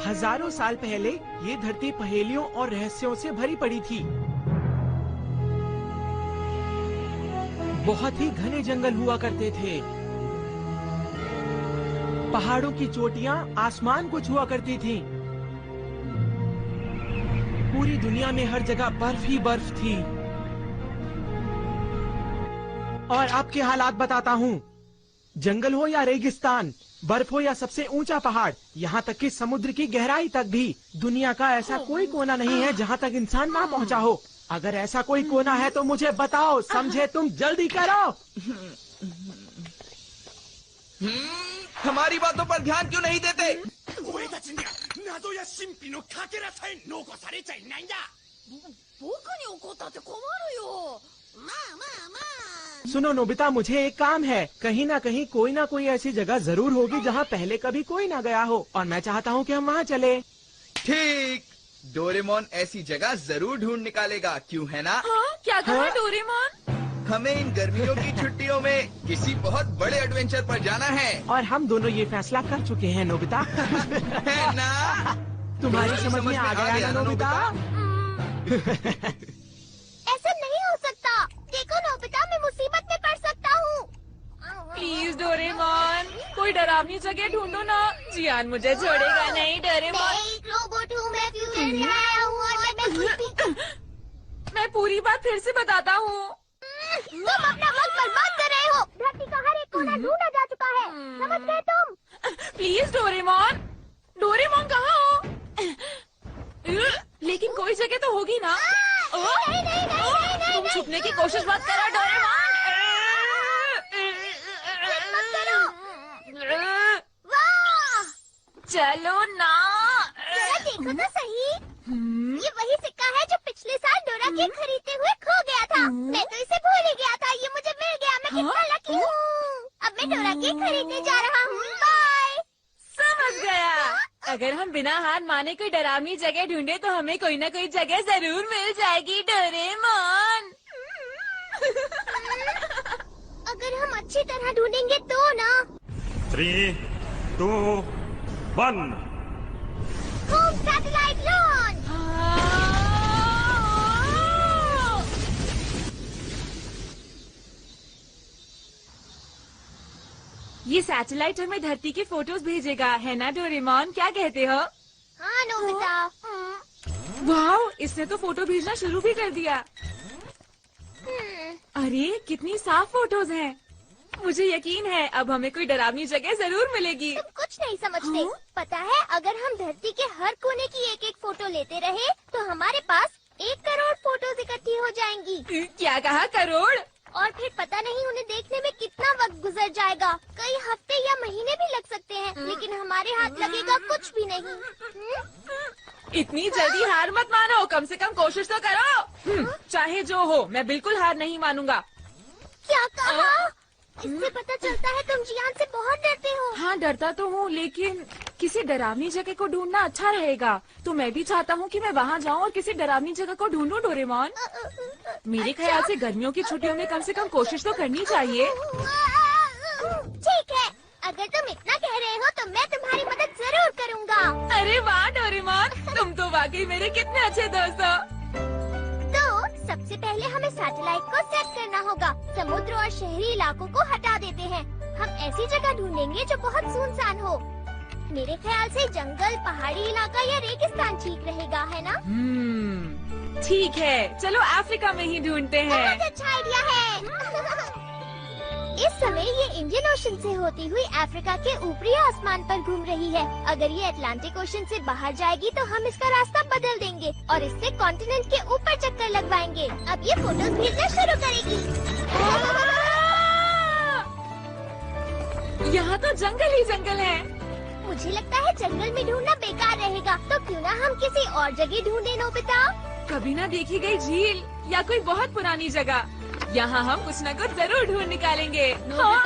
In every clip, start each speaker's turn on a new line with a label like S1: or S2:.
S1: हजारों साल पहले ये धरती पहेलियों और रहस्यों से भरी पड़ी थी। बहुत ही घने जंगल हुआ करते थे। पहाड़ों की चोटियां आसमान को छुआ करती थीं। पूरी दुनिया में हर जगह बर्फ ही बर्फ थी। और आपके हालात बताता हूँ, जंगल हो या रेगिस्तान, बर्फ हो या सबसे ऊंचा पहाड़, यहाँ तक कि समुद्र की गहराई तक भी, दुनिया का ऐसा कोई कोना नहीं है जहाँ तक इंसान ना पहुँचा हो। अगर ऐसा कोई कोना है तो मुझे बताओ, समझे? तुम जल्दी करो।
S2: हमारी बातों पर ध्यान क्यों नहीं देते?
S1: सुनो नोबिता, मुझे एक काम है। कहीं ना कहीं कोई ना कोई ऐसी जगह जरूर होगी जहाँ पहले कभी कोई ना गया हो, और मैं चाहता हूँ कि हम वहाँ चले।
S2: ठीक, डोरेमोन ऐसी जगह जरूर ढूंढ निकालेगा, क्यों है ना?
S3: हाँ, क्या कहा डोरेमोन?
S2: हमें इन गर्मियों की छुट्टियों में किसी बहुत बड़े एडवेंचर पर जाना है।
S1: और हम दोनों ये फैसला कर चुके हैं नोबिता।
S2: है ना?
S1: तुम्हारी समझ में आ गया ना नोबिता?
S4: ऐसा नहीं हो सकता। देखो नोबिता, मैं मुसीबत में पड़ सकता हूँ।
S3: प्लीज डोरेमोन, कोई डरावनी जगह ढूंढो ना। जियान मुझे छोड़ेगा नहीं डोरेमोन।
S4: मैं एक रोबोट हूँ, मैं फ्यूचर से आया हूँ और मैं कुछ भी...
S3: मैं पूरी बात फिर से बताता हूँ।
S4: तुम अपना वक्त बर्बाद कर रहे हो। धरती का हर एक कोना ढूंढा जा चुका है, समझ गए तुम?
S3: प्लीज डोरेमोन, डोरेमोन कहाँ हो? लेकिन कोई जगह तो होगी ना।
S4: नहीं,
S3: तुम छुपने की कोशिश मत करो डोरेमोन। चलो ना,
S4: जरा देखो तो सही। ये वही सिक्का है जो पिछले साल डोरा केक खरीदते हुए खो गया था। मैं तो इसे भूल ही गया था, ये मुझे मिल गया। मैं कितना लकी हूँ। अब मैं डोरा केक खरीदने जा रहा हूँ। बाय।
S3: समझ गया। अगर हम बिना हार माने कोई डरावनी जगह ढूंढे तो हमें कोई ना कोई जगह जरूर मिल जाएगी डोरेमोन।
S4: अगर हम अच्छी तरह ढूंढेंगे तो ना।
S5: 3, 2, 1
S4: होम सैटेलाइट लॉन्च।
S3: ये सैटेलाइट हमें धरती की फोटोज भेजेगा, है ना डोरेमोन? क्या कहते हो?
S4: हाँ नोबिता।
S3: वाह, इसने तो फोटो भेजना शुरू भी कर दिया। अरे कितनी साफ फोटोज हैं। मुझे यकीन है अब हमें कोई डरावनी जगह जरूर मिलेगी।
S4: तुम कुछ नहीं समझते। पता है, अगर हम धरती के हर कोने की एक एक फोटो लेते रहे तो हमारे पास 1 करोड़ फोटोज इकट्ठी हो जाएंगी।
S3: क्या कहा? करोड़?
S4: और फिर पता नहीं उन्हें देखने में कितना वक्त गुजर जाएगा। कई हफ्ते या महीने भी लग सकते हैं, लेकिन हमारे हाथ लगेगा कुछ भी नहीं।
S3: इतनी जल्दी हार मत मानो, कम से कम कोशिश तो करो। चाहे जो हो, मैं बिल्कुल हार नहीं मानूंगा।
S4: क्या कहा? इससे पता चलता है तुम जियान से बहुत डरते हो।
S3: हाँ, डरता तो हूँ, लेकिन किसी डरावनी जगह को ढूंढना अच्छा रहेगा। तो मैं भी चाहता हूँ कि मैं वहाँ जाऊँ और किसी डरावनी जगह को ढूंढूं डोरेमोन। मेरे ख्याल से गर्मियों की छुट्टियों में कम से कम कोशिश तो करनी चाहिए।
S4: ठीक है, अगर तुम इतना कह रहे हो तो मैं तुम्हारी मदद जरूर करूँगा।
S3: अरे वाह डोरेमोन, तुम तो वाकई मेरे कितने अच्छे दोस्त हो।
S4: तो सबसे पहले हमें सैटेलाइट को सेट करना होगा। समुद्र और शहरी इलाकों को हटा देते हैं। हम ऐसी जगह ढूंढेंगे जो बहुत सुनसान हो। मेरे ख्याल से जंगल, पहाड़ी इलाका या रेगिस्तान ठीक रहेगा, है ना?
S3: ठीक है, चलो अफ्रीका में ही ढूंढते हैं।
S4: बहुत अच्छा आइडिया है। इस समय ये इंडियन ओशन से होती हुई अफ्रीका के ऊपरी आसमान पर घूम रही है। अगर ये अटलांटिक ओशन से बाहर जाएगी तो हम इसका रास्ता बदल देंगे और इससे कॉन्टिनेंट के ऊपर चक्कर लगवाएंगे। अब ये फोटोज भेजना शुरू करेगी।
S3: यहाँ तो जंगल ही जंगल है।
S4: मुझे लगता है जंगल में ढूंढना बेकार रहेगा, तो क्यों ना हम किसी और जगह ढूंढे नोबिता?
S3: कभी ना देखी गई झील या कोई बहुत पुरानी जगह। यहाँ हम कुछ न कुछ जरूर ढूंढ निकालेंगे। हाँ?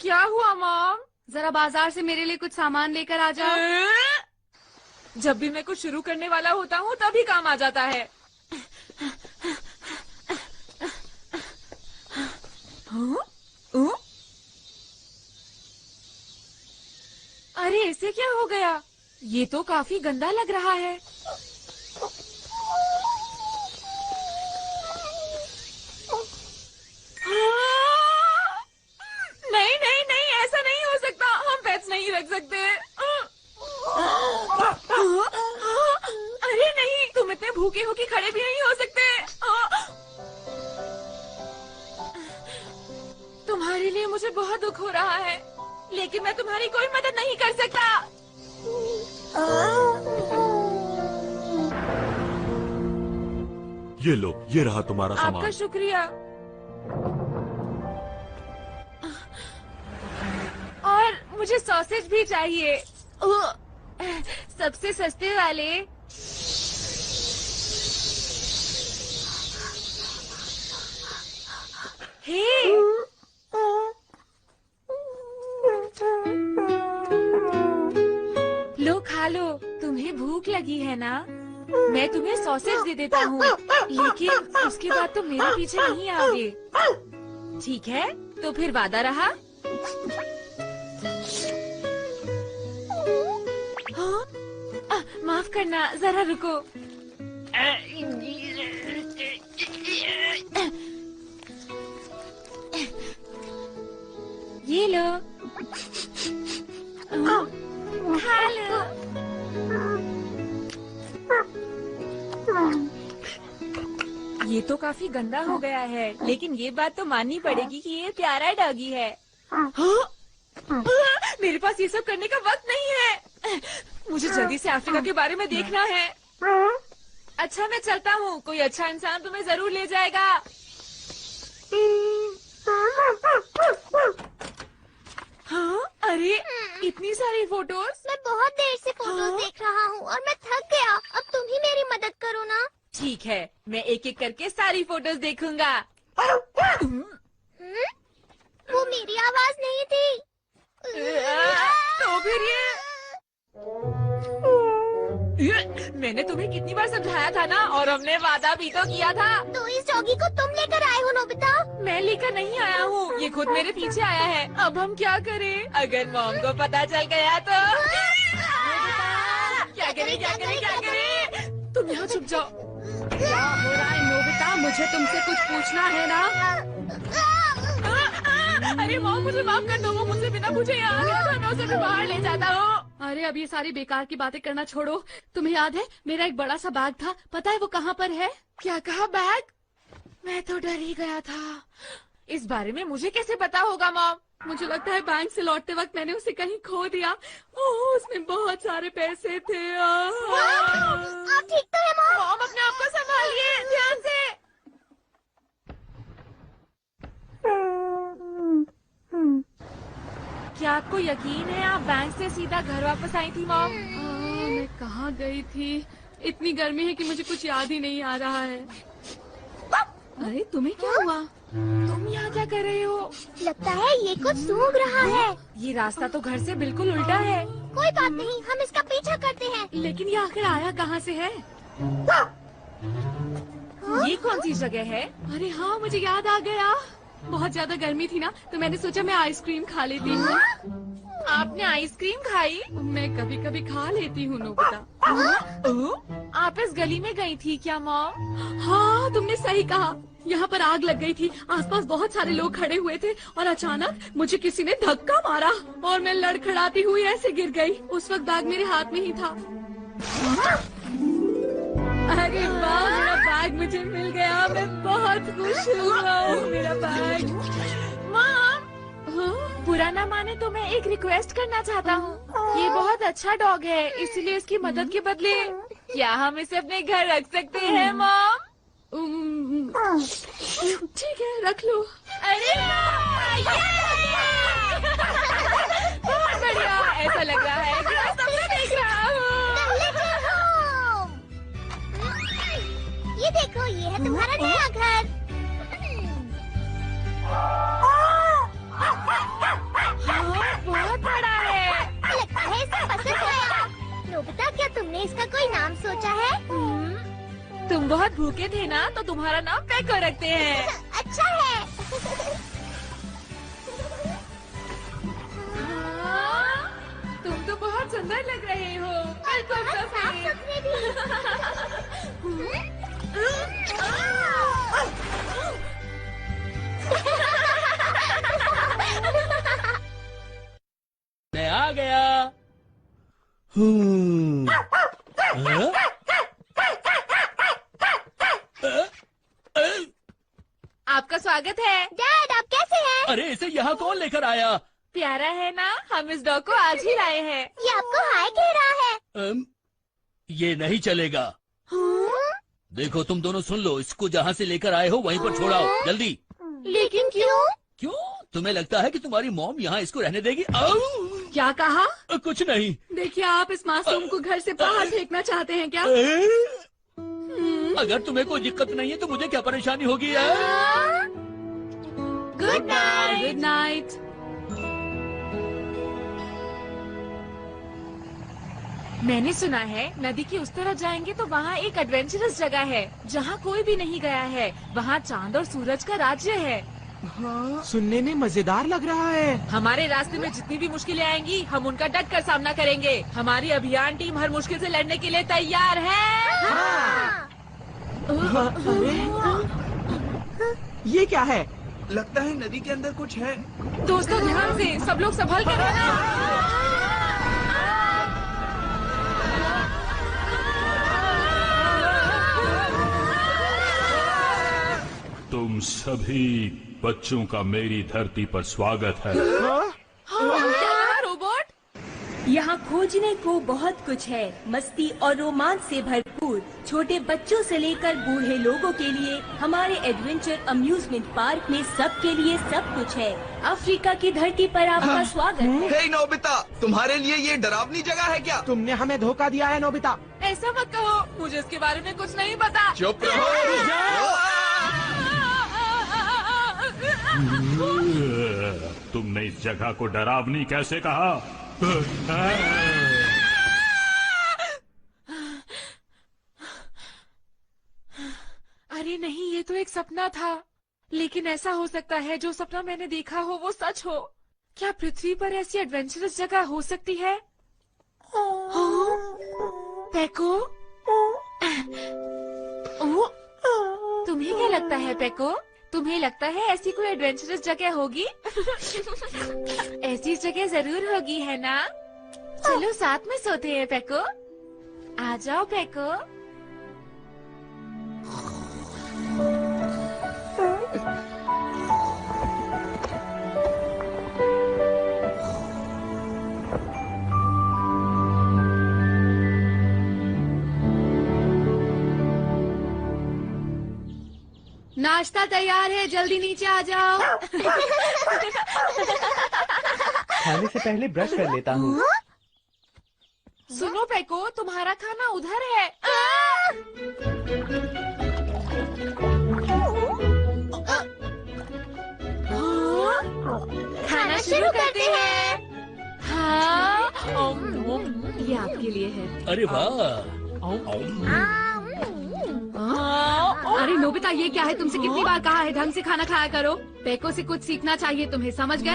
S3: क्या हुआ मॉम?
S6: जरा बाजार से मेरे लिए कुछ सामान लेकर आ जाओ।
S3: जब भी मैं कुछ शुरू करने वाला होता हूँ तभी काम आ जाता है। हाँ? अरे इसे क्या हो गया? ये तो काफी गंदा लग रहा है। नहीं नहीं नहीं, ऐसा नहीं हो सकता। हम पेट्स नहीं रख सकते। अरे नहीं, तुम इतने भूखे हो कि खड़े भी नहीं हो सकते। तुम्हारे लिए मुझे बहुत दुख हो रहा है, लेकिन मैं तुम्हारी कोई मदद नहीं कर सकता।
S5: ये लो, ये रहा तुम्हारा
S3: आपका
S5: सामान।
S3: शुक्रिया। और मुझे सॉसेज भी चाहिए। सबसे सस्ते वाले। हे, लो खा लो, तुम्हें भूख लगी है ना? मैं तुम्हें सॉसेज दे देता हूँ, लेकिन उसके बाद तुम मेरे पीछे नहीं आओगे। ठीक है, तो फिर वादा रहा। हाँ? माफ करना, जरा रुको। ये लो, खा लो। ये तो काफी गंदा हो गया है, लेकिन ये बात तो माननी पड़ेगी कि ये प्यारा डॉगी है। हाँ? मेरे पास ये सब करने का वक्त नहीं है। मुझे जल्दी से अफ्रीका के बारे में देखना है। अच्छा, मैं चलता हूँ। कोई अच्छा इंसान तुम्हें जरूर ले जाएगा। हाँ? अरे इतनी सारी फोटोज।
S4: मैं बहुत देर से फोटोज देख रहा हूँ और मैं थक गया। अब तुम ही मेरी मदद करो ना।
S3: ठीक है, मैं एक एक करके सारी फोटोज देखूंगा।
S4: वो मेरी आवाज नहीं थी।
S3: तो फिर ये मैंने तुम्हें कितनी बार समझाया था ना, और हमने वादा भी तो किया था।
S4: तो इस डॉगी को तुम लेकर आए हो नोबिता?
S3: मैं लेकर नहीं आया हूँ, ये खुद मेरे पीछे आया है। अब हम क्या करें? अगर मॉम को पता चल गया तो क्या करें, क्या करें, क्या करें? तुम यहाँ छुप जाओ।
S6: क्या हो रहा है नोबिता? मुझे तुमसे कुछ पूछना है ना?
S3: अरे अरे मॉम, मुझे माफ कर दो, वो मुझसे बिना पूछे यहाँ आ गया था, मैं उसे भी बाहर ले जाता हूँ।
S6: अरे अब ये सारी बेकार की बातें करना छोड़ो। तुम्हें याद है मेरा एक बड़ा सा बैग था, पता है वो कहाँ पर है?
S3: क्या कहा? बैग? मैं तो डर ही गया था। इस बारे में मुझे कैसे पता होगा मॉम?
S6: मुझे लगता है बैंक से लौटते वक्त मैंने उसे कहीं खो दिया। ओह, उसमें बहुत सारे पैसे थे।
S4: आप ठीक तो है मॉम?
S3: मॉम, अपने आप को संभालिए, ध्यान से। क्या आपको यकीन है आप बैंक से सीधा घर वापस आई थी मॉम?
S6: मैं कहाँ गई थी? इतनी गर्मी है कि मुझे कुछ याद ही नहीं आ रहा है। अरे तुम्हें क्या हुआ?
S3: तुम यहाँ क्या कर रहे हो?
S4: लगता है ये कुछ सूंघ रहा है।
S3: ये रास्ता तो घर से बिल्कुल उल्टा है।
S4: कोई बात नहीं, हम इसका पीछा करते हैं।
S6: लेकिन ये आखिर आया कहाँ से है?
S3: ये कौन सी जगह है?
S6: अरे हाँ, मुझे याद आ गया। बहुत ज्यादा गर्मी थी ना, तो मैंने सोचा मैं आइसक्रीम खा लेती हूँ।
S3: आपने आइसक्रीम खाई?
S6: मैं कभी कभी खा लेती हूँ नोबिता।
S3: आप इस गली में गई थी क्या मॉम?
S6: हाँ, तुमने सही कहा। यहाँ पर आग लग गई थी, आसपास बहुत सारे लोग खड़े हुए थे और अचानक मुझे किसी ने धक्का मारा और मैं लड़खड़ाती हुई ऐसे गिर गई। उस वक्त बैग मेरे हाथ में ही था। अरे वाह, मेरा बैग मुझे मिल गया। मैं बहुत खुश हुआ। मेरा बैग।
S3: मॉम,
S6: हाँ?
S3: बुरा ना माने तो मैं एक रिक्वेस्ट करना चाहता हूँ। ये बहुत अच्छा डॉग है, इसलिए इसकी मदद के बदले क्या हम इसे अपने घर रख सकते हैं मॉम?
S6: ठीक है, रख लो।
S3: अरे बहुत बढ़िया, ऐसा लग रहा है कि मैं सपना देख रहा हूँ।
S4: ये देखो, ये है तुम्हारा नया घर।
S3: हाँ, बहुत बड़ा है।
S4: लगता है इसे पसंद आया। नोबिता, क्या तुमने इसका कोई नाम सोचा है?
S3: तुम बहुत भूखे थे ना, तो तुम्हारा नाम पेको रखते हैं।
S4: अच्छा है।
S3: हाँ, तुम तो बहुत सुंदर लग रहे हो। बिल्कुल
S4: साफ
S3: सफेद।
S4: सुथरे भी।
S7: मैं आ गया।
S3: आपका स्वागत है।
S4: डैड, आप कैसे हैं?
S7: अरे इसे यहाँ कौन लेकर आया?
S3: प्यारा है ना, हम इस डॉग को आज ही लाए हैं।
S4: ये आपको हाय कह रहा है।
S7: ये नहीं चलेगा। देखो तुम दोनों सुन लो, इसको जहाँ से लेकर आए हो वहीं पर छोड़ाओ, जल्दी।
S4: लेकिन क्यों?
S7: क्यों? तुम्हें लगता है कि तुम्हारी मॉम यहाँ इसको रहने देगी?
S6: क्या कहा?
S7: कुछ नहीं।
S6: देखिए, आप इस मासूम को घर से बाहर फेंकना चाहते हैं क्या?
S7: अगर तुम्हें कोई दिक्कत नहीं है तो मुझे क्या परेशानी होगी?
S3: Good night.
S6: Good night.
S3: मैंने सुना है नदी के उस तरफ जाएंगे तो वहाँ एक एडवेंचरस जगह है जहाँ कोई भी नहीं गया है। वहाँ चांद और सूरज का राज्य है।
S1: हाँ, सुनने में मजेदार लग रहा है।
S3: हमारे रास्ते में जितनी भी मुश्किलें आएंगी, हम उनका डट कर सामना करेंगे। हमारी अभियान टीम हर मुश्किल से लड़ने के लिए तैयार है।
S4: हाँ।
S1: अरे, ये क्या है?
S2: लगता है नदी के अंदर कुछ है।
S3: दोस्तों ध्यान से, सब लोग संभल कर रहना।
S5: तुम सभी बच्चों का मेरी धरती पर स्वागत है।
S3: रोबोट,
S8: यहाँ खोजने को बहुत कुछ है। मस्ती और रोमांच से भरपूर छोटे बच्चों से लेकर बूढ़े लोगों के लिए हमारे एडवेंचर अम्यूजमेंट पार्क में सबके लिए सब कुछ है। अफ्रीका की धरती पर आपका स्वागत है।
S2: हे नोबिता, तुम्हारे लिए ये डरावनी जगह है क्या?
S1: तुमने हमें धोखा दिया है नोबिता।
S3: ऐसा मत कहो, मुझे इसके बारे में कुछ नहीं पता।
S2: चुप रहो।
S5: तुमने इस जगह को डरावनी कैसे कहा?
S3: अरे नहीं, ये तो एक सपना था। लेकिन ऐसा हो सकता है जो सपना मैंने देखा हो वो सच हो। क्या पृथ्वी पर ऐसी एडवेंचरस जगह हो सकती है? पेको, तुम्हें क्या लगता है पेको? तुम्हें लगता है ऐसी कोई एडवेंचरस जगह होगी? ऐसी जगह जरूर होगी, है ना? चलो साथ में सोते हैं पेको। आ जाओ पेको।
S6: नाश्ता तैयार है, जल्दी नीचे आ जाओ।
S1: खाने से पहले ब्रश कर लेता हूँ।
S3: सुनो पेको, तुम्हारा खाना उधर है। खाना शुरू करते हैं। हाँ,
S6: ये आपके लिए है।
S7: अरे वाह।
S6: अरे नोबिता, ये क्या है? तुमसे कितनी बार कहा है ढंग से खाना खाया करो। पेको से कुछ सीखना चाहिए तुम्हें, समझ गए?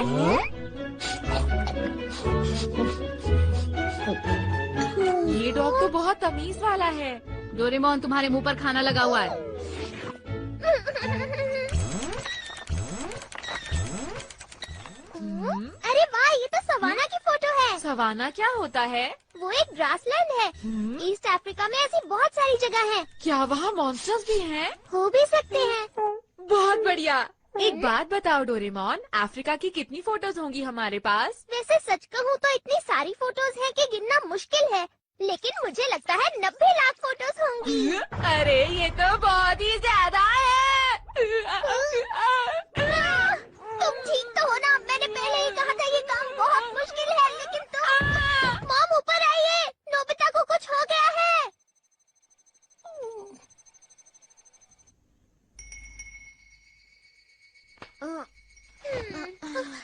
S3: ये डॉग तो बहुत तमीज वाला है।
S6: डोरेमोन, तुम्हारे मुंह पर खाना लगा हुआ है।
S4: अरे वाह, ये तो सवाना की फोटो है।
S3: सवाना क्या होता है?
S4: वो एक ग्रासलैंड है। ईस्ट अफ्रीका में ऐसी बहुत सारी जगह हैं।
S3: क्या वहाँ मॉन्स्टर्स भी हैं?
S4: हो भी सकते हैं।
S3: बहुत बढ़िया। एक बात बताओ डोरेमोन, अफ्रीका की कितनी फोटोज होंगी हमारे पास?
S4: वैसे सच कहूँ तो इतनी सारी फोटोज हैं कि गिनना मुश्किल है, लेकिन मुझे लगता है 90 लाख फोटोज होंगी।
S3: अरे ये तो बहुत ही ज्यादा है।
S4: तुम ठीक तो हो ना? मैंने पहले ही कहा था ये काम बहुत मुश्किल है, लेकिन तुम। मॉम ऊपर आइए, नोबिता को कुछ हो गया है।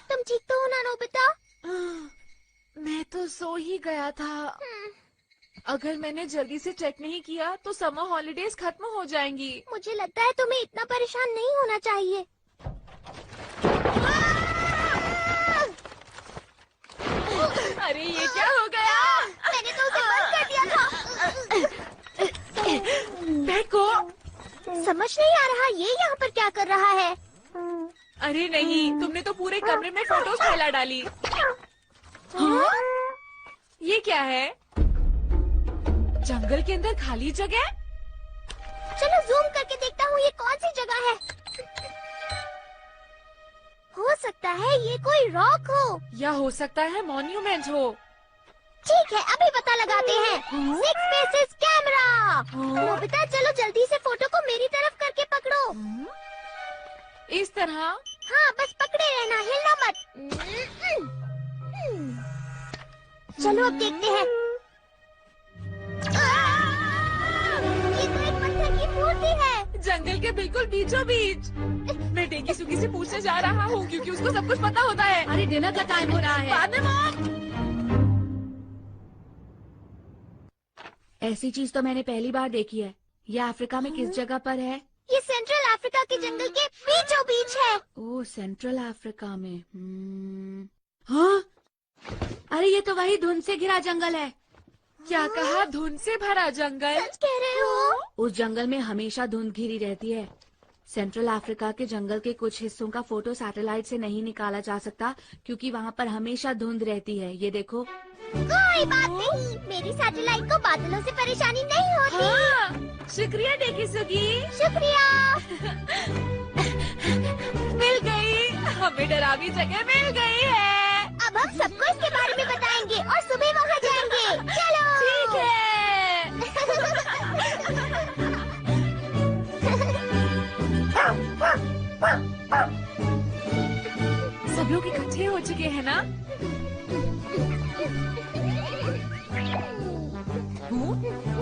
S4: तुम ठीक तो हो ना नोबिता?
S3: मैं तो सो ही गया था। अगर मैंने जल्दी से चेक नहीं किया तो समर हॉलिडेज खत्म हो जाएंगी।
S4: मुझे लगता है तुम्हें इतना परेशान नहीं होना चाहिए।
S3: अरे ये क्या हो गया?
S4: मैंने तो उसे बंद कर दिया था।
S3: पेको,
S4: समझ नहीं आ रहा ये यहाँ पर क्या कर रहा है।
S3: अरे नहीं, तुमने तो पूरे कमरे में फोटोज फैला डाली। हाँ? ये क्या है? जंगल के अंदर खाली जगह?
S4: चलो जूम करके देखता हूँ ये कौन सी जगह है। हो सकता है ये कोई रॉक हो,
S3: या हो सकता है मॉन्यूमेंट हो।
S4: ठीक है, अभी पता लगाते हैं। 6 फेसेस कैमरा। नोबिता, चलो जल्दी से फोटो को मेरी तरफ करके पकड़ो।
S3: इस तरह?
S4: हाँ, बस पकड़े रहना, हिलना मत। चलो अब देखते हैं। ये तो एक पत्थर की मूर्ति है।
S3: जंगल के बिल्कुल बीचों बीच। मैं डेगी सुगी से पूछने जा रहा हूँ क्योंकि उसको सब कुछ पता होता है।
S6: अरे डिनर का टाइम हो रहा है।
S3: बाद में मॉम।
S6: ऐसी चीज तो मैंने पहली बार देखी है। ये अफ्रीका में किस जगह पर है?
S4: ये सेंट्रल अफ्रीका के जंगल के बीचों बीच है।
S6: ओह, सेंट्रल अफ्रीका में। हाँ, अरे ये तो वही धुंध से घिरा जंगल है।
S3: क्या कहा? धुंध से भरा जंगल?
S4: सच कह रहे हो?
S6: उस जंगल में हमेशा धुंध घिरी रहती है। सेंट्रल अफ्रीका के जंगल के कुछ हिस्सों का फोटो सैटेलाइट से नहीं निकाला जा सकता क्योंकि वहाँ पर हमेशा धुंध रहती है। ये देखो।
S4: कोई बात नहीं, मेरी सैटेलाइट को बादलों से परेशानी नहीं होती।
S3: हाँ, शुक्रिया डेगी सुगी।
S4: शुक्रिया।
S3: मिल गई, हमें डरावनी जगह मिल गई है।
S4: अब हम सबको इसके बारे में बताएंगे और सुबह वहाँ जाएंगे। चलो।
S3: ठीक है। सब लोग इकट्ठे हो चुके हैं ना?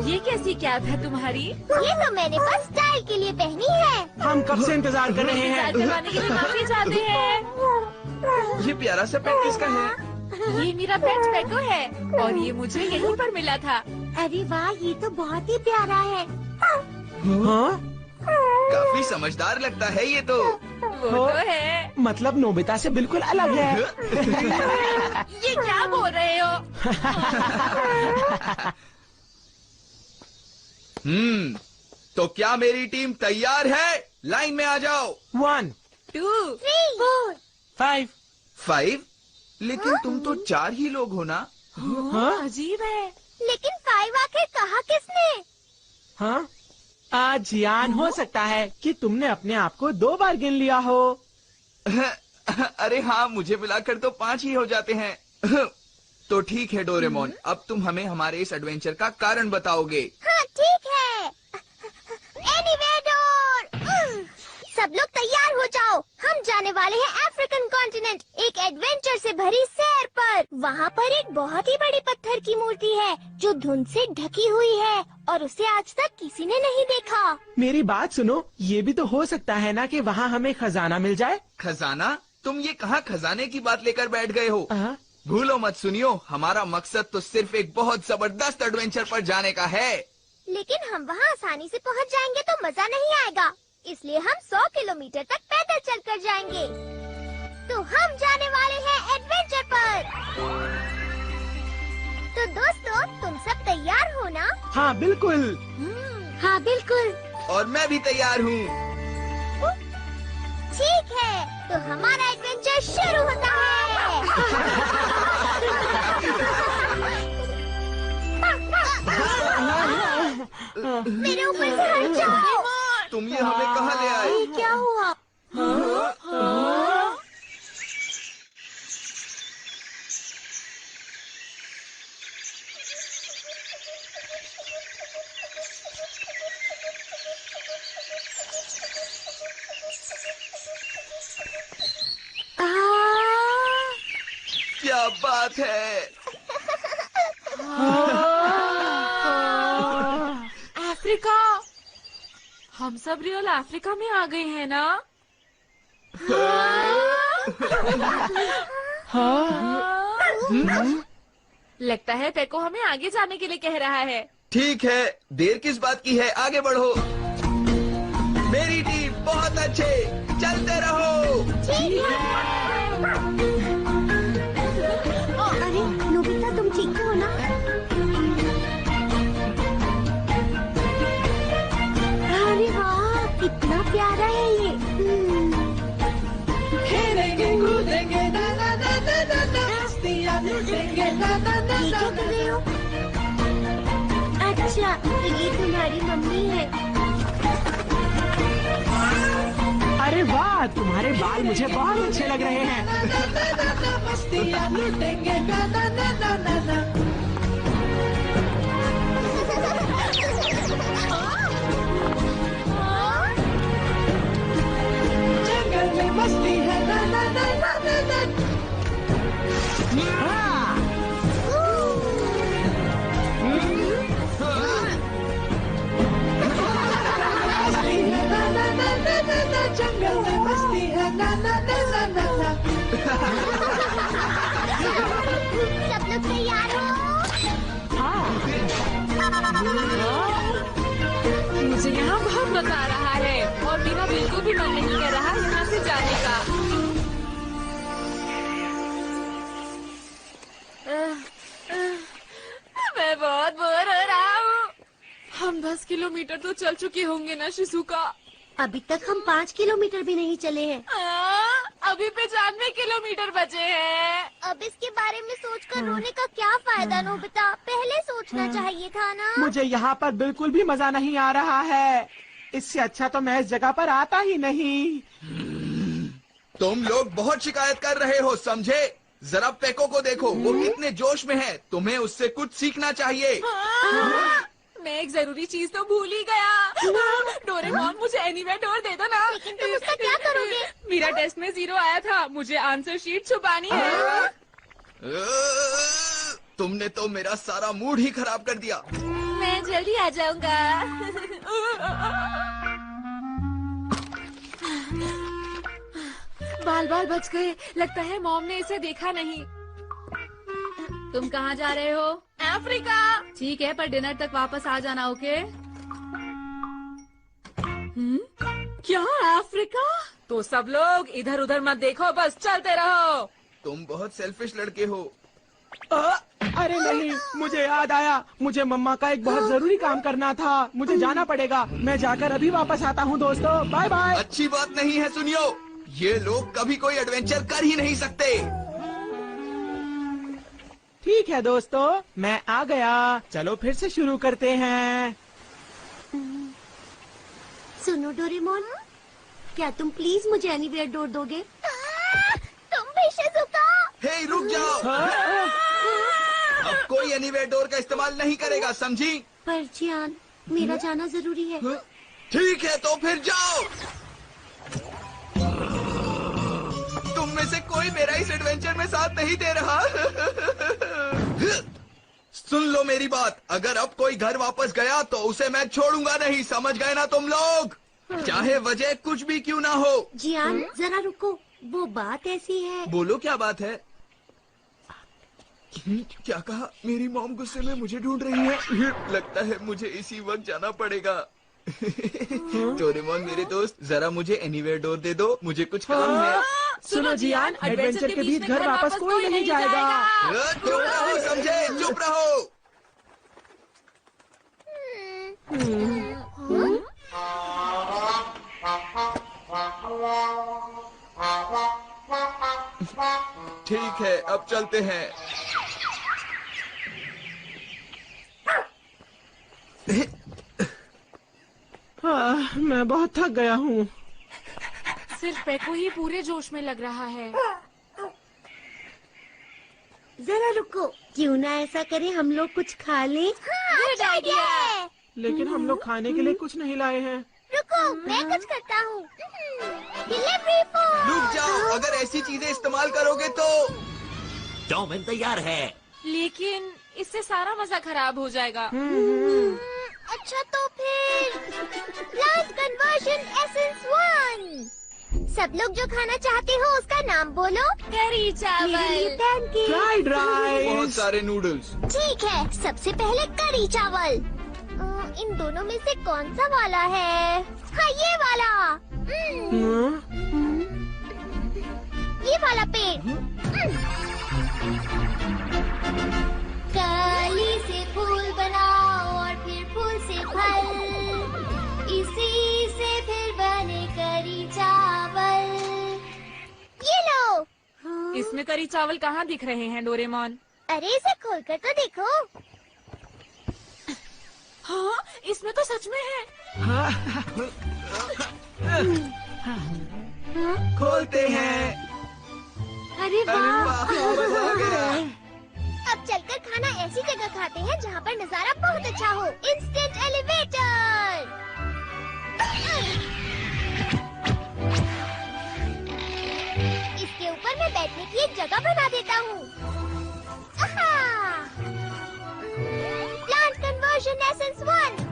S3: ये कैसी कैप है तुम्हारी?
S4: ये तो मैंने बस स्टाइल के लिए पहनी है।
S1: हम कब से इंतजार कर रहे
S3: इंतजार
S1: हैं।
S3: करवाने के लिए माफी चाहते हैं।
S2: ये प्यारा सा पेट किसका है?
S3: ये मेरा पेट पेको है और ये मुझे यहीं पर मिला था।
S4: अरे वाह, ये तो बहुत ही प्यारा है।
S1: हाँ?
S2: काफी समझदार लगता है ये तो।
S3: वो तो है।
S1: मतलब नोबिता से बिल्कुल अलग है।
S3: ये क्या बोल रहे हो?
S2: तो क्या मेरी टीम तैयार है? लाइन में आ जाओ।
S1: 1,
S3: 2,
S4: 3,
S3: 4।
S1: 5।
S2: 5? लेकिन तुम तो 4 ही लोग हो ना।
S1: हाँ?
S3: अजीब है।
S4: लेकिन 5 आखिर कहा किसने?
S1: हाँ? आज यान हो सकता है कि तुमने अपने आप को 2 बार गिन लिया हो।
S2: अरे हाँ, मुझे मिलाकर तो 5 ही हो जाते हैं। तो ठीक है डोरेमोन, अब तुम हमें हमारे इस एडवेंचर का कारण बताओगे।
S4: हाँ ठीक है। एनीवेडोर, सब लोग तैयार हो जाओ। हम जाने वाले हैं अफ्रीकन कॉन्टिनेंट, एक एडवेंचर से भरी सैर पर। वहाँ पर एक बहुत ही बड़ी पत्थर की मूर्ति है जो धुंध से ढकी हुई है और उसे आज तक किसी ने नहीं देखा।
S1: मेरी बात सुनो, ये भी तो हो सकता है ना कि वहाँ हमें खजाना मिल जाए।
S2: खजाना? तुम ये कहाँ खजाने की बात लेकर बैठ गए हो? भूलो मत सुनियो, हमारा मकसद तो सिर्फ एक बहुत जबरदस्त एडवेंचर पर जाने का है।
S4: लेकिन हम वहाँ आसानी से पहुँच जाएंगे तो मजा नहीं आएगा, इसलिए हम 100 किलोमीटर तक पैदल चलकर जाएंगे। तो हम जाने वाले हैं एडवेंचर पर। तो दोस्तों, तुम सब तैयार हो ना?
S1: हाँ बिल्कुल।
S4: हाँ बिल्कुल।
S2: और मैं भी तैयार हूँ।
S4: ठीक है, तो हमारा एडवेंचर शुरू होता है। मेरे ऊपर से हट जाओ।
S2: तुम ये हमें कहाँ ले आए?
S4: ये क्या हुआ?
S2: क्या बात है।
S3: अफ्रीका, हम सब रियल अफ्रीका में आ गए हैं ना? लगता है पेको हमें आगे जाने के लिए कह रहा है।
S2: ठीक है, देर किस बात की है, आगे बढ़ो। मेरी टीम बहुत अच्छे, चलते रहो।
S4: ठीक है। अरे नोबिता, तुम ठीक हो ना? अरे वाह, कितना प्यारा है ये।
S9: खेलेंगे कूदेंगे ना ना ना ना ना ना, मस्तियाँ लूटेंगे ना ना ना
S4: ये
S9: ना
S4: क्या कर रहे हो? अच्छा, तो ये तुम्हारी मम्मी है।
S1: अरे वाह, तुम्हारे बाल मुझे बहुत अच्छे लग रहे हैं।
S9: ना, मस्तियाँ लूटेंगे ना ना ना ना ना ना। जंगल में मस्ती है ना ना ना ना ना ना। मस्ती है ना ना ना ना ना ना, जंगल में मस्ती है ना ना ना ना ना ना।
S4: सब लोग तैयार हो?
S3: मुझे यहाँ बहुत मजा आ रहा है और मेरा बिल्कुल भी मन नहीं कर रहा यहाँ से जाने का। मैं बहुत बोर हो रहा हूँ। हम 10 किलोमीटर तो चल चुके होंगे ना शिजुका?
S4: अभी तक हम 5 किलोमीटर भी नहीं चले हैं।
S3: अभी 95 किलोमीटर बचे हैं।
S4: अब इसके बारे में सोचकर रोने का क्या फायदा नोबिता? पहले सोचना चाहिए था ना।
S1: मुझे यहाँ पर बिल्कुल भी मजा नहीं आ रहा है। इससे अच्छा तो मैं इस जगह पर आता ही नहीं।
S2: तुम लोग बहुत शिकायत कर रहे हो, समझे? जरा पेको को देखो, वो कितने जोश में है। तुम्हें उससे कुछ सीखना चाहिए।
S3: मैं एक जरूरी चीज तो भूल ही गया। डोरेमोन, मुझे एनीवेडोर दे दो ना।
S4: लेकिन तुम उसका क्या करोगे?
S3: मेरा टेस्ट में 0 आया था, मुझे आंसर शीट छुपानी है।
S2: तुमने तो मेरा सारा मूड ही खराब कर दिया।
S3: मैं जल्दी आ जाऊंगा। बाल बाल बच गए। लगता है मॉम ने इसे देखा नहीं। तुम कहाँ जा रहे हो? अफ्रीका। ठीक है, पर डिनर तक वापस आ जाना, ओके? क्या अफ्रीका? तो सब लोग इधर उधर मत देखो, बस चलते रहो।
S2: तुम बहुत सेल्फिश लड़के हो।
S1: अरे नहीं, मुझे याद आया, मुझे मम्मा का एक बहुत जरूरी काम करना था। मुझे जाना पड़ेगा। मैं जाकर अभी वापस आता हूँ दोस्तों। Bye bye.
S2: अच्छी बात नहीं है, सुनियो। ये लोग कभी कोई एडवेंचर कर ही नहीं सकते।
S1: ठीक है दोस्तों, मैं आ गया। चलो फिर से शुरू करते हैं।
S4: सुनो डोरेमोन, क्या तुम प्लीज मुझे एनीवेयर डोर दोगे? तुम भी शिज़ुका।
S2: हे, रुक जाओ। अब कोई एनीवेयर डोर का इस्तेमाल नहीं करेगा, समझी?
S4: पर जियान, मेरा जाना जरूरी है।
S2: ठीक है, तो फिर जाओ। तुम में से कोई मेरा इस एडवेंचर में साथ नहीं दे रहा। सुन लो मेरी बात, अगर अब कोई घर वापस गया तो उसे मैं छोड़ूंगा नहीं, समझ गए ना तुम लोग? चाहे वजह कुछ भी क्यों ना हो।
S4: जियान, जरा रुको, वो बात ऐसी है।
S2: बोलो, क्या बात है? क्या कहा? मेरी मॉम गुस्से में मुझे ढूंढ रही है। लगता है मुझे इसी वक्त जाना पड़ेगा। डोरेमोन मेरे दोस्त, जरा मुझे एनीवेयर डोर दे दो, मुझे कुछ काम है।
S1: सुनो जियान, एडवेंचर के बीच घर वापस कोई नहीं जाएगा।
S2: चुप रहो, समझे? चुप रहो। ठीक है, अब चलते हैं।
S1: मैं बहुत थक गया हूँ।
S3: सिर्फ पेको ही पूरे जोश में लग रहा है।
S4: जरा रुको, क्यों ना ऐसा करें, हम लोग कुछ खा लें? Good idea.
S1: लेकिन हम लोग खाने के लिए कुछ नहीं लाए हैं।
S4: रुको, मैं कुछ करता हूँ। Delivery food.
S2: रुक जाओ, अगर ऐसी चीजें इस्तेमाल करोगे तो।
S10: चाउमीन तैयार है।
S3: लेकिन इससे सारा मजा खराब हो जाएगा।
S4: अच्छा तो फिर प्लांट कन्वर्जन एसेंस 1। सब लोग जो खाना चाहते हो उसका नाम बोलो।
S3: करी चावल,
S4: पैनकेक,
S1: फ्राइड राइस,
S2: बहुत सारे नूडल्स।
S4: ठीक है, सबसे पहले करी चावल। इन दोनों में से कौन सा वाला है? हाँ, ये वाला। ये वाला पेड़। कली से फूल बनाओ और फिर फूल से फल, इसी से फिर बने करी चावल। ये लो।
S3: इसमें करी चावल कहाँ दिख रहे हैं डोरेमोन?
S4: अरे इसे खोलकर तो देखो।
S3: हाँ, इसमें तो सच में है।
S2: खोलते हैं।
S4: अरे वाह।
S2: मजा आ गया।
S4: अब चलकर खाना ऐसी जगह खाते हैं जहाँ पर नजारा बहुत अच्छा हो। Instant elevator. इसके ऊपर मैं बैठने की एक जगह बना देता हूँ। Plant conversion essence 1।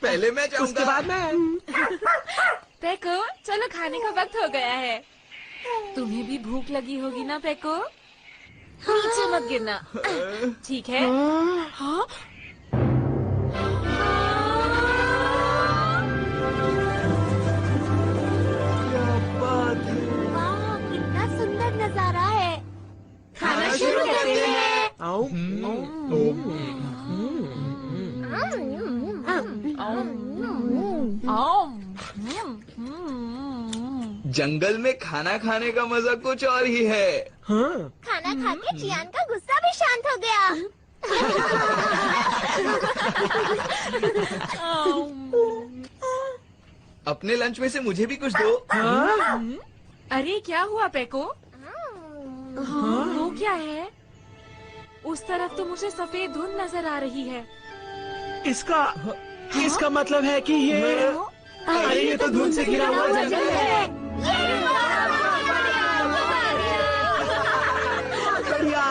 S2: पहले मैं जाऊंगा।
S1: उसके बाद मैं।
S3: पेको, चलो खाने का वक्त हो गया है। तुम्हें भी भूख लगी होगी ना पेको? नीचे मत गिरना, ठीक है? हाँ?
S4: वाह, कितना सुंदर नजारा है।
S2: खाना शुरू करते हैं।
S1: आओ।
S2: जंगल में खाना खाने का मजा कुछ और ही है।
S1: हाँ।
S4: खाना खा के जियान का गुस्सा भी शांत हो गया।
S2: अपने लंच में से मुझे भी कुछ दो।
S3: अरे क्या हुआ पेको? वो क्या है? उस तरफ तो मुझे सफेद धुंध नजर आ रही है।
S1: इसका मतलब है कि अरे ये तो धुंध से घिरा हुआ जंगल है। बढ़िया।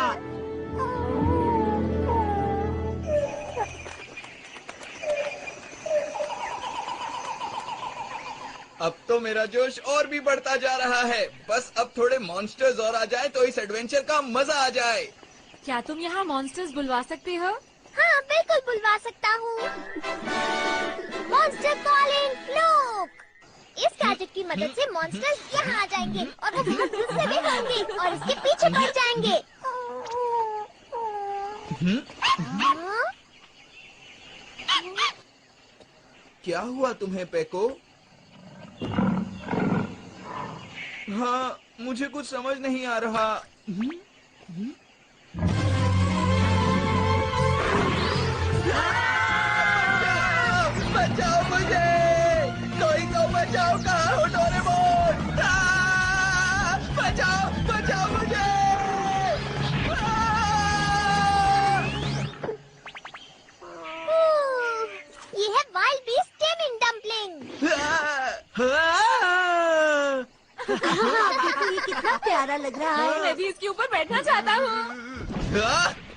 S2: अब तो मेरा जोश और भी बढ़ता जा रहा है। बस अब थोड़े मॉन्स्टर्स और आ जाए तो इस एडवेंचर का मजा आ जाए।
S3: क्या तुम यहाँ मॉन्स्टर्स बुलवा सकते हो?
S4: हाँ बिल्कुल बुलवा सकता हूँ। Monster calling fluke. इस गैजेट की मदद से मॉन्स्टर्स यहाँ आ जाएंगे और वो बहुत गुस्से में होंगे और इसके पीछे पड़ जाएंगे।
S2: क्या हुआ तुम्हें पेको? हाँ, मुझे कुछ समझ नहीं आ रहा। बचाओ मुझे! कोई तो बचाओ! कहाँ हो डोरेमोन? बचाओ! बचाओ मुझे!
S4: ये है वाइल्ड बीस्ट टेमिंग डम्पलिंग।
S8: देखो ये कितना प्यारा लग रहा है।
S3: मैं भी इसके ऊपर बैठना चाहता हूँ।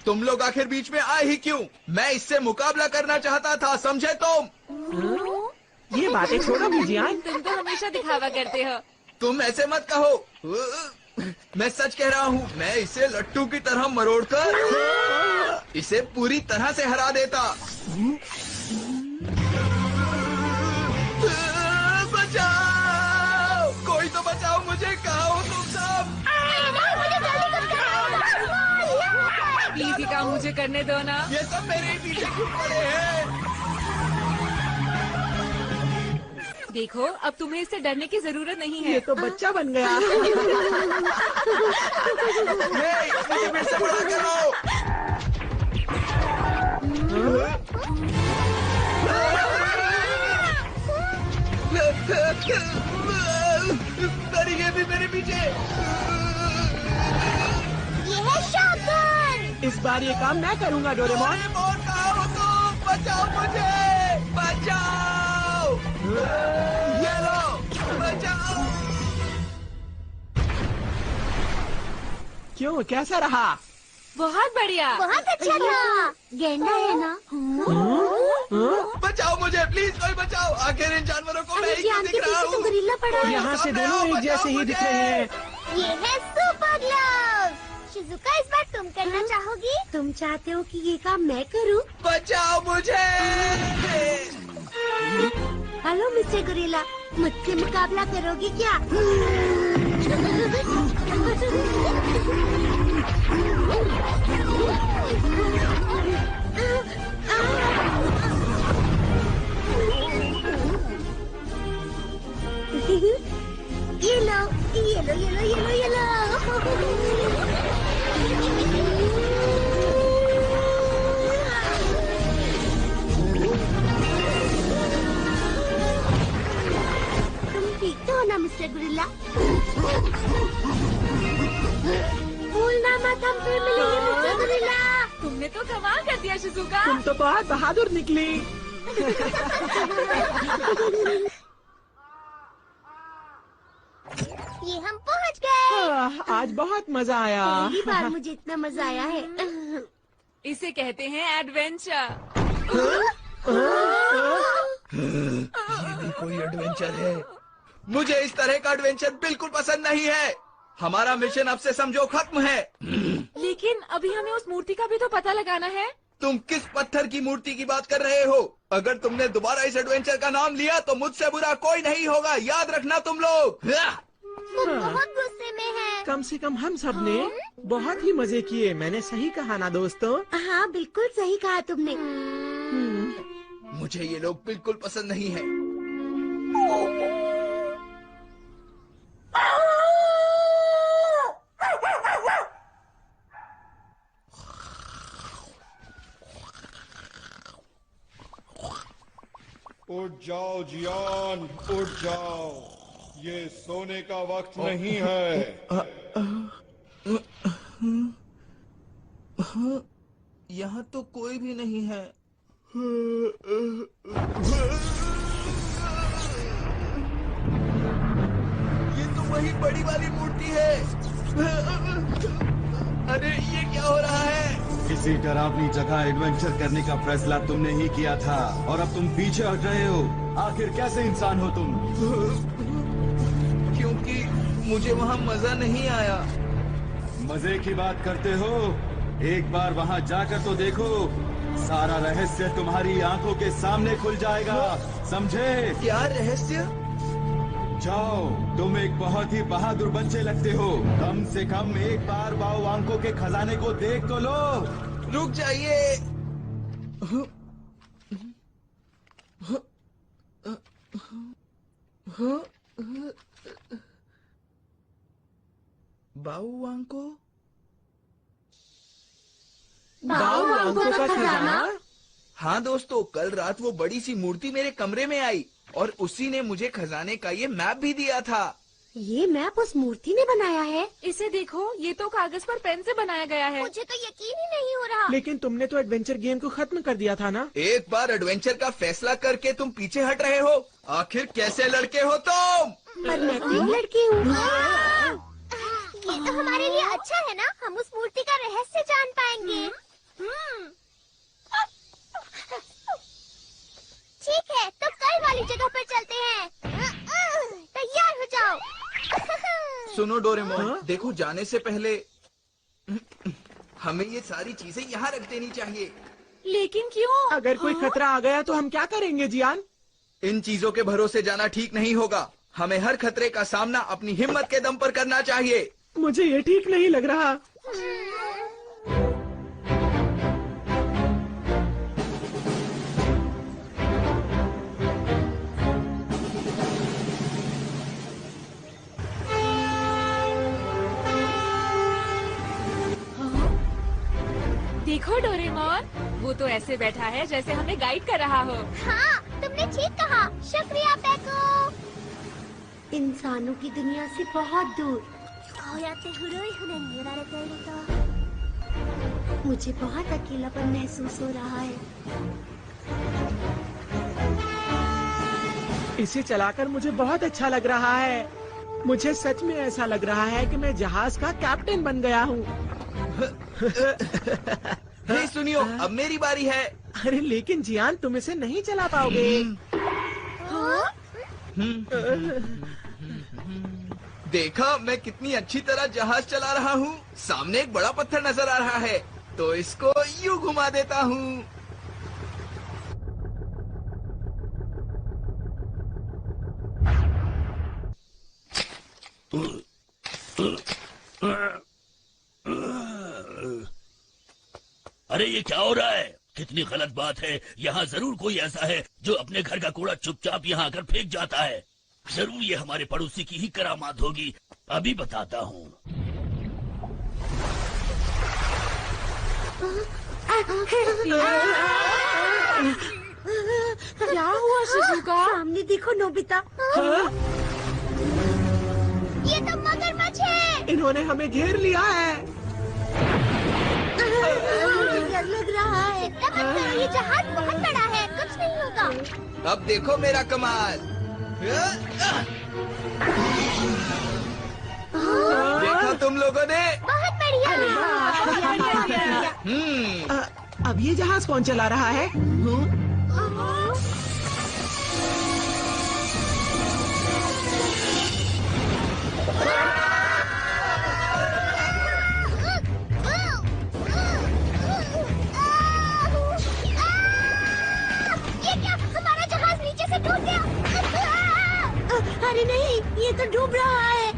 S2: तुम लोग आखिर बीच में आए ही क्यों? मैं इससे मुकाबला करना चाहता था, समझे तुम?
S1: ये बातें छोड़ो मीजियान।
S3: तुम तो हमेशा दिखावा करते हो।
S2: तुम ऐसे मत कहो। मैं सच कह रहा हूँ, मैं इसे लट्टू की तरह मरोड़कर इसे पूरी तरह से हरा देता। बचाओ! कोई तो बचाओ मुझे! कहाँ हो तुम सब?
S3: प्लीज ये काम मुझे करने दो ना।
S2: ये सब मेरे ही पीछे क्यों पड़े हैं?
S3: देखो, अब तुम्हें इससे डरने की जरूरत नहीं है।
S1: ये तो बच्चा बन गया।
S2: मुझे फिर से बड़ा करो। ये भी मेरे पीछे।
S4: ये है शॉटगन।
S1: इस बार ये काम मैं करूँगा डोरेमोन।
S2: कहाँ हो तुम? बचाओ मुझे! बचाओ! ये लो! बचाओ!
S1: क्यों, कैसा रहा?
S3: बहुत बढ़िया।
S4: बहुत अच्छा था। गेंडा है ना?
S2: बचाओ मुझे, प्लीज कोई बचाओ! आखिर इन जानवरों को मैं ही क्यों दिख रहा हूँ?
S4: गोरिल्ला पड़ा है।
S1: यहाँ से दोनों एक जैसे ही दिख रहे हैं।
S4: ये है सुपर ग्लव्स। शिजुका, इस बार तुम करना चाहोगी?
S8: तुम चाहते हो कि ये काम मैं करूं?
S2: बचाओ मुझे!
S8: हेलो मिस्टर गोरिल्ला, मुझसे मुकाबला करोगे क्या?
S4: ये लो, ये लो, ये लो, ये लो, ये लो।
S8: तुम ठीक तो हो ना मिस्टर गोरिल्ला?
S4: भूलना मत, हम फिर मिलेंगे मिस्टर गोरिल्ला।
S3: तुमने तो कमाल कर दिया शिजुका।
S1: तुम तो बहुत बहादुर निकली।
S4: ये हम पहुंच गए।
S1: आज बहुत मजा आया।
S8: पहली बार मुझे इतना मजा आया है।
S3: इसे कहते हैं एडवेंचर।
S2: ये भी कोई एडवेंचर है? मुझे इस तरह का एडवेंचर बिल्कुल पसंद नहीं है। हमारा मिशन अब से समझो खत्म है।
S3: लेकिन अभी हमें उस मूर्ति का भी तो पता लगाना है।
S2: तुम किस पत्थर की मूर्ति की बात कर रहे हो? अगर तुमने दोबारा इस एडवेंचर का नाम लिया तो मुझसे बुरा कोई नहीं होगा, याद रखना तुम लोग।
S4: वो बहुत गुस्से में है।
S1: कम से कम हम सब ने बहुत ही मजे किए। मैंने सही कहा ना दोस्तों?
S8: हाँ बिल्कुल सही कहा तुमने।
S2: मुझे ये लोग बिल्कुल पसंद नहीं है।
S11: उठ जाओ जियान, उठ जाओ। ये सोने का वक्त नहीं है।
S2: यहाँ तो कोई भी नहीं है। ये तो वही बड़ी वाली मूर्ति है। अरे ये क्या हो रहा है?
S12: किसी डरावनी जगह एडवेंचर करने का फैसला तुमने ही किया था और अब तुम पीछे हट रहे हो। आखिर कैसे इंसान हो तुम?
S2: मुझे वहाँ मजा नहीं आया।
S12: मजे की बात करते हो? एक बार वहाँ जाकर तो देखो, सारा रहस्य तुम्हारी आंखों के सामने खुल जाएगा, समझे?
S2: क्या रहस्य?
S12: जाओ, तुम एक बहुत ही बहादुर बच्चे लगते हो। कम से कम एक बार बाओ आंखों के खजाने को देख तो लो।
S2: रुक जाइए। बाओ
S1: आंखों का खजाना?
S2: हाँ दोस्तों, कल रात वो बड़ी सी मूर्ति मेरे कमरे में आई और उसी ने मुझे खजाने का ये मैप भी दिया था।
S13: ये मैप उस मूर्ति ने बनाया है?
S3: इसे देखो, ये तो कागज पर पेन से बनाया गया है।
S4: मुझे तो यकीन ही नहीं हो रहा।
S1: लेकिन तुमने तो एडवेंचर गेम को खत्म कर दिया था ना?
S2: एक बार एडवेंचर का फैसला करके तुम पीछे हट रहे हो। आखिर कैसे लड़के हो तुम?
S13: पर मैं तो एक लड़की हूँ।
S4: ये तो हमारे लिए अच्छा है ना, हम उस मूर्ति का रहस्य जान पाएंगे। ठीक है, तो कल वाली जगह पर चलते हैं। तैयार हो जाओ।
S2: सुनो डोरेमोन, देखो जाने से पहले हमें ये सारी चीजें यहाँ रख देनी चाहिए।
S3: लेकिन क्यों?
S1: अगर कोई खतरा आ गया तो हम क्या करेंगे जियान?
S2: इन चीजों के भरोसे जाना ठीक नहीं होगा। हमें हर खतरे का सामना अपनी हिम्मत के दम पर करना चाहिए।
S1: मुझे ये ठीक नहीं लग रहा।
S3: देखो डोरेमोन, वो तो ऐसे बैठा है जैसे हमें गाइड कर रहा हो।
S4: हाँ, तुमने ठीक कहा। शुक्रिया पेको।
S13: इंसानों की दुनिया से बहुत दूर। मुझे बहुत अकेलापन महसूस हो रहा है।
S1: इसे चलाकर मुझे बहुत अच्छा लग रहा है। मुझे सच में ऐसा लग रहा है कि मैं जहाज का कैप्टन बन गया हूँ।
S2: हे सुनियो, अब मेरी बारी है।
S1: अरे लेकिन जियान, तुम इसे नहीं चला पाओगे।
S2: देखा मैं कितनी अच्छी तरह जहाज चला रहा हूँ। सामने एक बड़ा पत्थर नजर आ रहा है, तो इसको यूं घुमा देता हूँ।
S7: अरे ये क्या हो रहा है? कितनी गलत बात है। यहाँ जरूर कोई ऐसा है जो अपने घर का कूड़ा चुपचाप यहाँ आकर फेंक जाता है। जरूर ये हमारे पड़ोसी की ही करामात होगी। अभी बताता हूँ।
S3: क्या हुआ शिजुका?
S13: सामने देखो नोबिता।
S4: ये तो मगरमच्छ है।
S1: इन्होंने हमें घेर लिया है।
S13: मुझे डर लग रहा है।
S4: चिंता मत करो, ये जहाज बहुत बड़ा है, कुछ नहीं होगा।
S2: अब देखो मेरा कमाल। देखा तुम लोगों ने?
S4: बहुत बढ़िया।
S1: अब ये जहाज कौन चला रहा है?
S4: ये क्या, हमारा जहाज नीचे से टूट गया।
S13: अरे नहीं, ये तो डूब रहा है।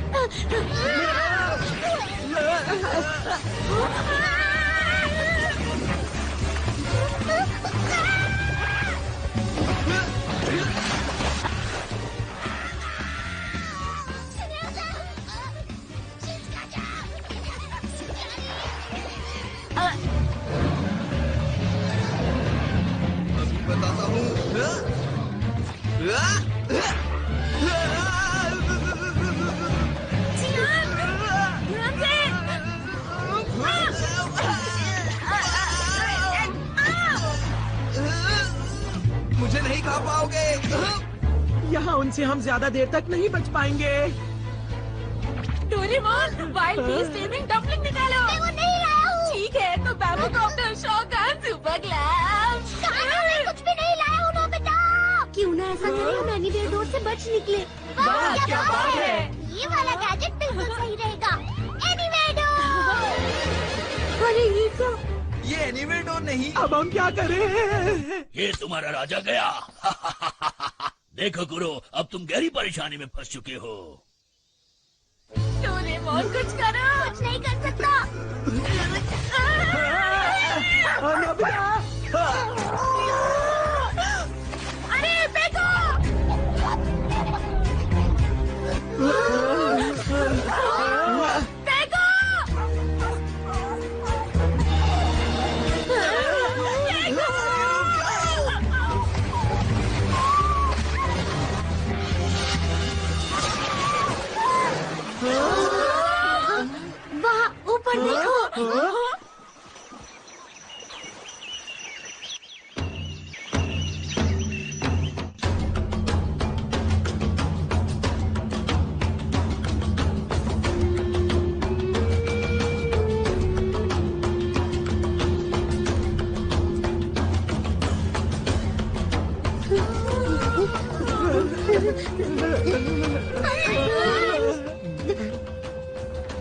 S2: अभी बताता हूँ। मुझे नहीं खा पाओगे।
S1: यहाँ उनसे हम ज्यादा देर तक नहीं बच पाएंगे।
S3: Doraemon, wild beast taming dumpling निकालो।
S4: मैं वो नहीं लाया हूँ।
S3: ठीक है, तो bamboo copter, shotgun, super glam.
S4: मैं कुछ भी नहीं लाया हूँ नोबिता।
S13: क्यों ना ऐसा करें, हम एनी देर डोर से बच निकले।
S3: वाह, क्या बात है।
S4: ये वाला गैजेट तो बिल्कुल सही रहेगा। एनीवेडो।
S13: अरे ये क्या?
S2: ये एनीवेडो नहीं।
S1: अब हम क्या करें?
S7: ये तुम्हारा राजा गया। देखो गुरु, अब तुम गहरी परेशानी में फंस चुके हो।
S3: डोरेमोन कुछ करो।
S4: कुछ नहीं कर सकता। अरे फेंको।
S13: वहाँ ऊपर देखो।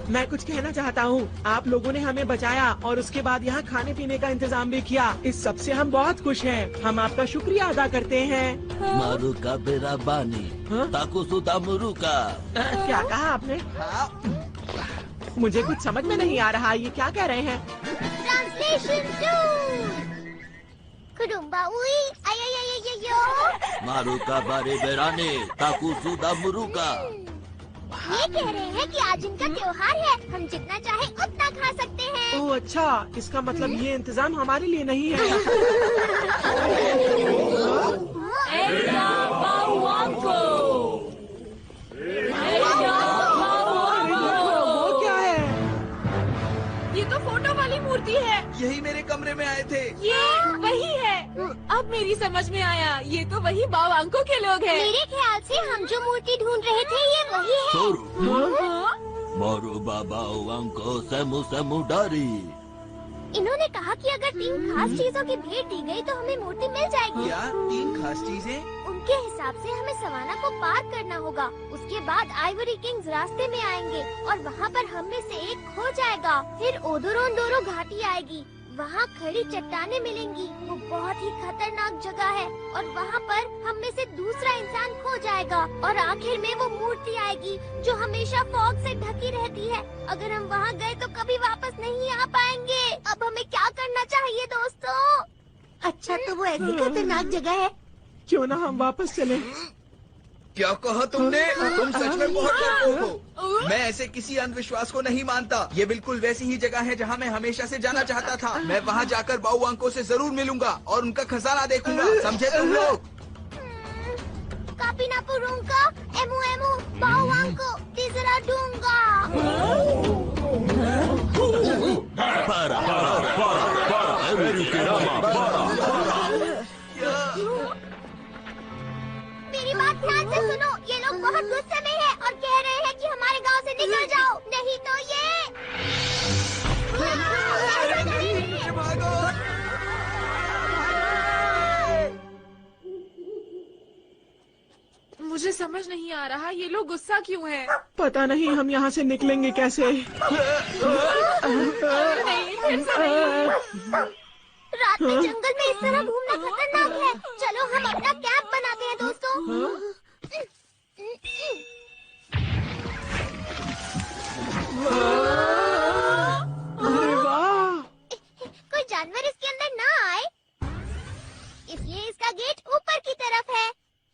S1: मैं कुछ कहना चाहता हूँ। आप लोगों ने हमें बचाया और उसके बाद यहाँ खाने पीने का इंतजाम भी किया। इस सब से हम बहुत खुश हैं। हम आपका शुक्रिया अदा करते हैं।
S7: मारुका बेराबानी, ताकुसुदा मुरुका।
S1: क्या कहा आपने? मुझे कुछ समझ में नहीं आ रहा। ये क्या कह रहे हैं?
S4: ट्रांसलेशन 2। कुडुम्बा उई आयो।
S7: मारुका बारे बेराने, ताकुसुदा मुरुका।
S4: ये कह रहे हैं कि आज इनका त्योहार है, हम जितना चाहे उतना खा सकते हैं।
S1: ओह अच्छा, इसका मतलब ये इंतजाम हमारे लिए नहीं है। वो क्या है?
S3: ये तो फोटो वाली मूर्ति है।
S2: यही मेरे कमरे में आए थे।
S3: ये वही है। अब मेरी समझ में आया, ये तो वही बावांको के लोग हैं।
S4: मेरे ख्याल से हम जो मूर्ति ढूंढ रहे थे ये वही है।
S7: मारू बाबा अंको सेमु सेमु डारी।
S4: इन्होंने कहा कि अगर 3 खास चीजों की भेंट दी गई तो हमें मूर्ति मिल जाएगी।
S2: क्या 3 खास चीजें?
S4: उनके हिसाब से हमें सवाना को पार करना होगा। उसके बाद आइवरी किंग्स रास्ते में आएंगे और वहाँ पर हम में से एक खो जाएगा। फिर ओदोरोंडोरो घाटी आएगी, वहाँ खड़ी चट्टानें मिलेंगी। वो बहुत ही खतरनाक जगह है और वहाँ पर हम में से दूसरा इंसान खो जाएगा और आखिर में वो मूर्ति आएगी जो हमेशा फॉग से ढकी रहती है। अगर हम वहाँ गए तो कभी वापस नहीं आ पाएंगे। अब हमें क्या करना चाहिए दोस्तों?
S13: अच्छा तो वो ऐसी खतरनाक जगह है।
S1: क्यों ना हम वापस चलें?
S2: क्या कहा तुमने? तुम सच में बहुत डरपोक हो। मैं ऐसे किसी अंधविश्वास को नहीं मानता। ये बिल्कुल वैसी ही जगह है जहाँ मैं हमेशा से जाना चाहता था। मैं वहाँ जाकर बाउवांको से जरूर मिलूंगा और उनका खजाना देखूंगा। समझे तुम लोग?
S4: कापिनापुरुंका, एमू एमू, बाउवांको, तीसरा डूंगा। मेरी बात ध्यान से सुनो। ये लोग बहुत गुस्से में हैं और कह रहे हैं कि हमारे गांव से निकल जाओ, नहीं तो ये।
S3: मुझे समझ नहीं आ रहा ये लोग गुस्सा क्यों है।
S1: पता नहीं हम यहाँ से निकलेंगे कैसे।
S3: नहीं, फिर से नहीं।
S4: रात में जंगल में इस तरह घूमना खतरनाक है। चलो हम अपना कैंप बनाते हैं दोस्तों।
S1: अरे वाह!
S4: कोई जानवर इसके अंदर ना आए, इसलिए इसका गेट ऊपर की तरफ है।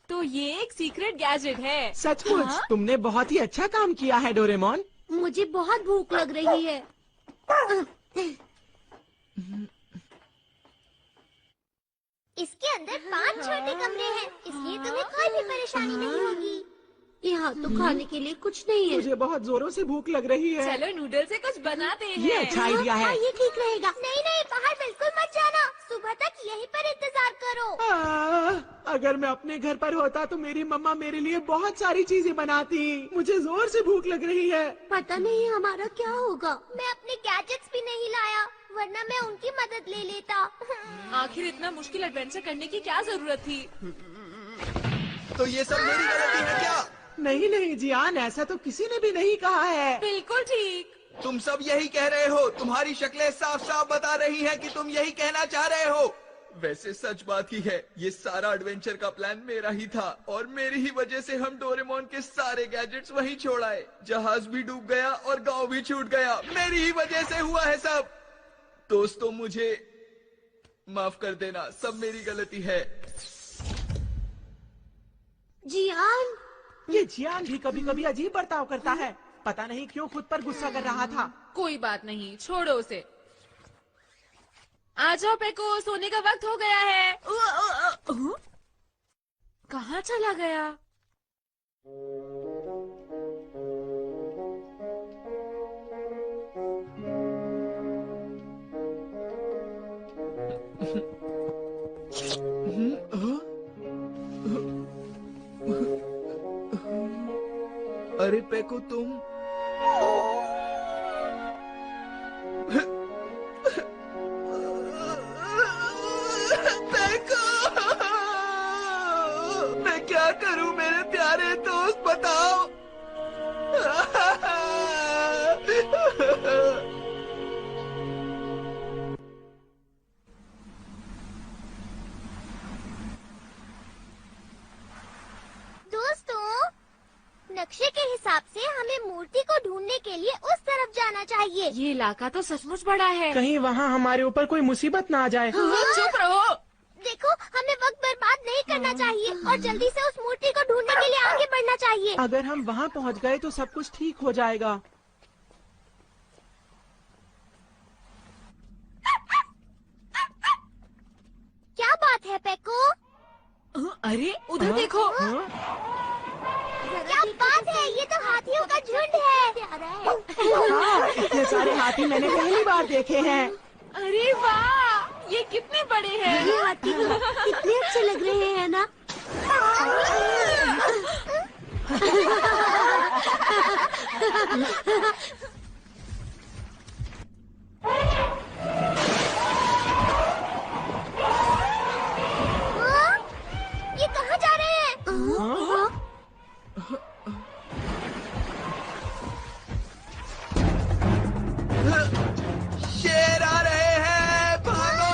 S3: तो ये एक सीक्रेट गैजेट है।
S1: सचमुच तुमने बहुत ही अच्छा काम किया है डोरेमोन।
S13: मुझे बहुत भूख लग रही है।
S4: इसके अंदर 5 छोटे कमरे हैं, इसलिए तुम्हें कोई भी परेशानी नहीं होगी।
S13: यहाँ तो खाने के लिए कुछ नहीं है।
S1: मुझे बहुत जोरों से भूख लग रही है।
S3: चलो नूडल से कुछ बनाते हैं।
S1: ये अच्छा आइडिया है।
S4: ये ठीक रहेगा। नहीं नहीं, बाहर बिल्कुल मत जाना। सुबह तक यहीं पर इंतजार करो।
S1: अगर मैं अपने घर पर होता तो मेरी मम्मा मेरे लिए बहुत सारी चीजें बनाती। मुझे जोर से भूख लग रही है।
S13: पता नहीं हमारा क्या होगा।
S4: मैं अपने गैजेट्स भी नहीं लाया, वरना मैं उनकी मदद ले लेता।
S3: आखिर इतना मुश्किल एडवेंचर करने की क्या जरूरत थी?
S2: तो ये सब मेरी गलती है क्या?
S1: नहीं नहीं जियान, ऐसा तो किसी ने भी नहीं कहा है।
S3: बिल्कुल ठीक।
S2: तुम सब यही कह रहे हो। तुम्हारी शक्लें साफ साफ बता रही हैं कि तुम यही कहना चाह रहे हो। वैसे सच बात ही है, ये सारा एडवेंचर का प्लान मेरा ही था और मेरी ही वजह से हम डोरेमोन के सारे गैजेट्स वहीं छोड़ आए। जहाज भी डूब गया और गांव भी छूट गया। मेरी ही वजह से हुआ है सब। दोस्तों मुझे माफ कर देना, सब मेरी गलती है।
S13: जियान,
S1: ये जियान भी कभी कभी अजीब बर्ताव करता है। पता नहीं क्यों खुद पर गुस्सा कर रहा था।
S3: कोई बात नहीं, छोड़ो उसे। आ जाओ पेको, सोने का वक्त हो गया है। कहाँ चला गया?
S2: अरे पेको तुम मैं क्या करूं मेरे प्यारे दोस्त, बताओ।
S4: दोस्तों, नक्शे के हिसाब से हमें मूर्ति को ढूंढने के लिए उस तरफ जाना चाहिए।
S3: ये इलाका तो सचमुच बड़ा है।
S1: कहीं वहाँ हमारे ऊपर कोई मुसीबत ना आ जाए।
S3: चुप रहो।
S4: देखो, हमें वक्त बर्बाद नहीं करना चाहिए और जल्दी से उस मूर्ति को ढूंढने के लिए आगे बढ़ना चाहिए।
S1: अगर हम वहाँ पहुँच गए तो सब कुछ ठीक हो जाएगा।
S4: क्या बात है पेको?
S3: अरे उधर देखो।
S4: क्या बात है, ये तो हाथियों का झुंड है।
S1: हाँ, इतने सारे हाथी मैंने पहली बार देखे हैं।
S3: अरे वाह, ये कितने बड़े हैं।
S13: ये हाथी कितने अच्छे लग रहे हैं ना।
S4: ये कहाँ जा रहे हैं?
S2: शेर आ रहे हैं, भागो।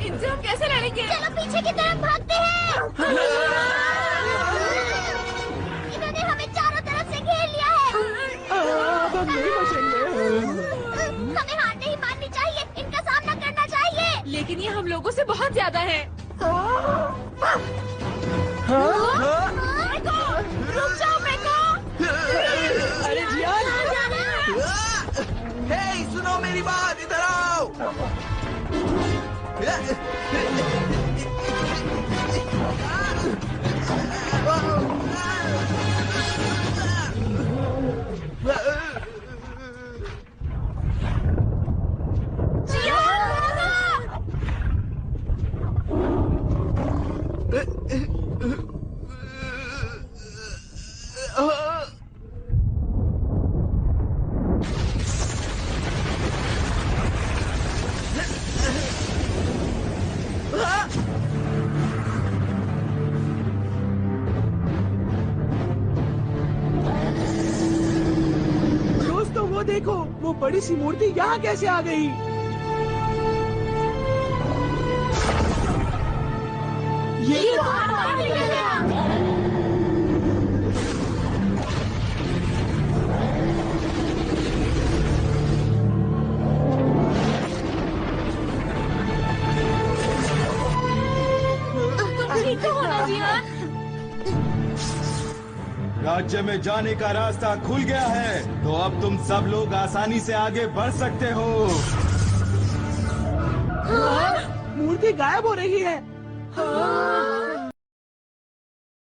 S3: इनसे हम कैसे लड़ेंगे?
S4: चलो पीछे की तरफ भागते हैं। इन्होंने हमें चारों तरफ से घेर लिया है।
S1: अब हम नहीं बचेंगे।
S4: हमें हार नहीं माननी चाहिए, इनका सामना करना चाहिए।
S3: लेकिन ये हम लोगों से बहुत ज्यादा है। रुक जाओ पेको।
S1: अरे जियान,
S2: हे सुनो मेरी बात, इधर आओ।
S1: दोस्तों वो देखो, वो बड़ी सी मूर्ति यहाँ कैसे आ गई? ये तो
S4: बाहर निकल गया।
S12: राज्य में जाने का रास्ता खुल गया है, तो अब तुम सब लोग आसानी से आगे बढ़ सकते हो।
S1: मूर्ति गायब हो रही है।